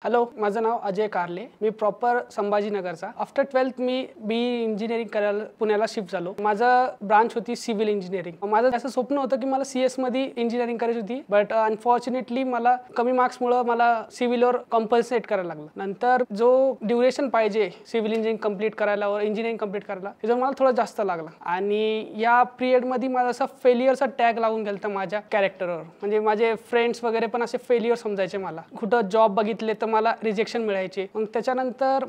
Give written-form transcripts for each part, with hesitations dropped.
Hello, माझं नाव अजय कारले. मी प्रॉपर संभाजीनगरचा. आफ्टर 12th मी BE इंजिनिअरिंग करायला पुण्याला शिफ्ट झालो. माझं ब्रांच होती सिव्हिल इंजिनिअरिंग. माझं असं स्वप्न होतं की मला CS मध्ये इंजिनिअरिंग करायची होती, बट अनफॉर्च्युनेटली मला कमी मार्क्समुळे मला सिव्हिलवर कॉम्पन्सेट करायला लागलं. नंतर जो ड्युरेशन पाहिजे सिव्हिल इंजिनिअरिंग कंप्लीट करायला व इंजिनिअरिंग कंप्लीट करायला त्याचा मला थोडा जास्त लागला आणि या पिरियडमध्ये माझा असा फेलियरचा टॅग लागून गेला होता माझ्या कॅरेक्टरवर. म्हणजे माझे फ्रेंड्स वगैरे पण असे फेलियर समजायचे मला. कुठं जॉब बघितले तर मला रिजेक्शन मिळायचे. मग त्याच्यानंतर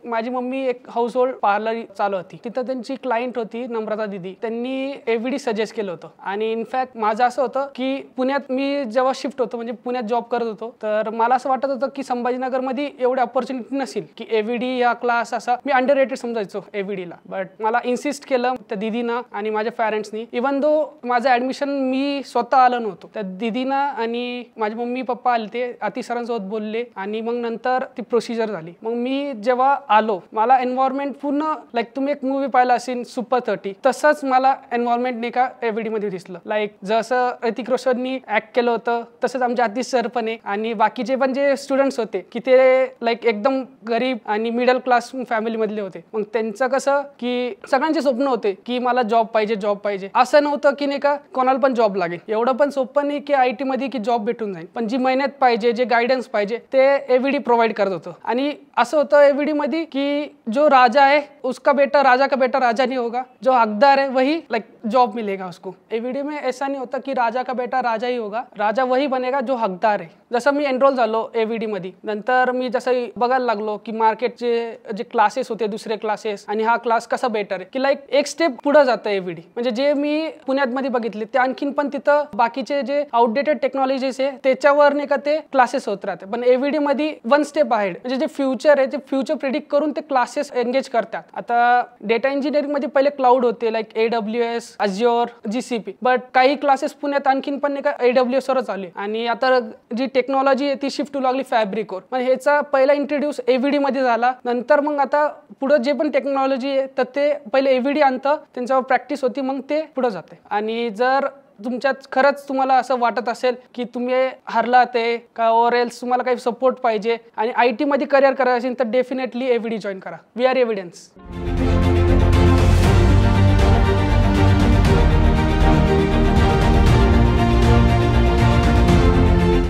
माझी मम्मी एक हाऊस होल्ड पार्लर चालवती. तिथं त्यांची क्लायंट होती नम्रता दिदी. त्यांनी AVD सजेस्ट केलं होतं आणि इनफॅक्ट माझं असं होतं की पुण्यात मी जेव्हा शिफ्ट होतो म्हणजे पुण्यात जॉब करत होतो तर मला असं वाटत होतं की संभाजीनगरमध्ये एवढी अपॉर्च्युनिटी नसेल की AVD या क्लास असा मी अंडररेटेड समजायचो AVDला. बट मला इन्सिस्ट केलं त्या दिदीनं आणि माझ्या पॅरेंट्सनी. इवन दो माझं ऍडमिशन मी स्वतः आलं नव्हतं, त्या दिदीनं आणि माझे मम्मी पप्पा आले ते अति सरांसोबत बोलले आणि मग नंतर ती प्रोसिजर झाली. मग मी जेव्हा आलो मला एन्व्हायरमेंट पूर्ण तुम्ही एक मूवी पाहिला असेल सुपर 30 तसंच मला एन्व्हायरमेंट नाही का AVD मध्ये दिसलं. जसं ऋतिक रोशननी ऍक्ट केलं होतं तसंच आमचे आतिश सर पण आहे आणि बाकीचे पण जे स्टुडंट्स होते की ते एकदम गरीब आणि मिडल क्लास फॅमिली मधले होते. मग त्यांचं कसं की सगळ्यांचे स्वप्न होते की मला जॉब पाहिजे. असं नव्हतं की नाही का कोणाला पण जॉब लागेल. एवढं पण सोपं नाही की IT मध्ये की जॉब भेटून जाईल, पण जी मेहनत पाहिजे, जे गायडन्स पाहिजे ते AVD प्रोव्हाइड करत होतं. आणि असं होतं AVD मध्ये की जो राजा है उसका बेटा राजा का बेटा राजा नहीं होगा, जो हकदार है वही जॉब मिलेगा उसको. AVD में ऐसा नहीं होता कि राजा का बेटा राजा ही होगा, राजा वही बनेगा जो हकदार है. जसं मी एनरोल झालो AVD मध्ये नंतर मी जसं बघायला लागलो की मार्केटचे जे क्लासेस होते दुसरे क्लासेस आणि हा क्लास कसा बेटर आहे की एक स्टेप पुढे जातं AVD. म्हणजे जे मी पुण्यात मध्ये बघितले ते आणखीन पण तिथं बाकीचे जे आउटडेटेड टेक्नॉलॉजीज आहे त्याच्यावर नाही का ते क्लासेस होत राहते, पण AVD मध्ये वन स्टेप आहे. म्हणजे जे फ्युचर आहे ते फ्युचर प्रिडिक्ट करून ते क्लासेस एंगेज करतात. आता डेटा इंजिनिअरिंग मध्ये पहिले क्लाउड होते AWS, Azure, GCP, बट काही क्लासेस पुण्यात आणखीन पण नाही का AWS वरच आले आणि आता जी टेक्नॉलॉजी आहे ती शिफ्ट होऊ लागली फॅब्रिकवर. मग ह्याचा पहिला इंट्रोड्यूस AVD मध्ये झाला. नंतर मग आता पुढे जे पण टेक्नॉलॉजी आहे तर ते पहिले AVD आणतं, त्यांच्यावर प्रॅक्टिस होती, मग ते पुढे जाते. आणि जर तुमच्यात खरंच तुम्हाला असं वाटत असेल की तुम्ही हरलात आहे का और एल्स तुम्हाला काही सपोर्ट पाहिजे आणि IT मध्ये करिअर करायचं असेल तर डेफिनेटली AVD जॉईन करा. We are evidence.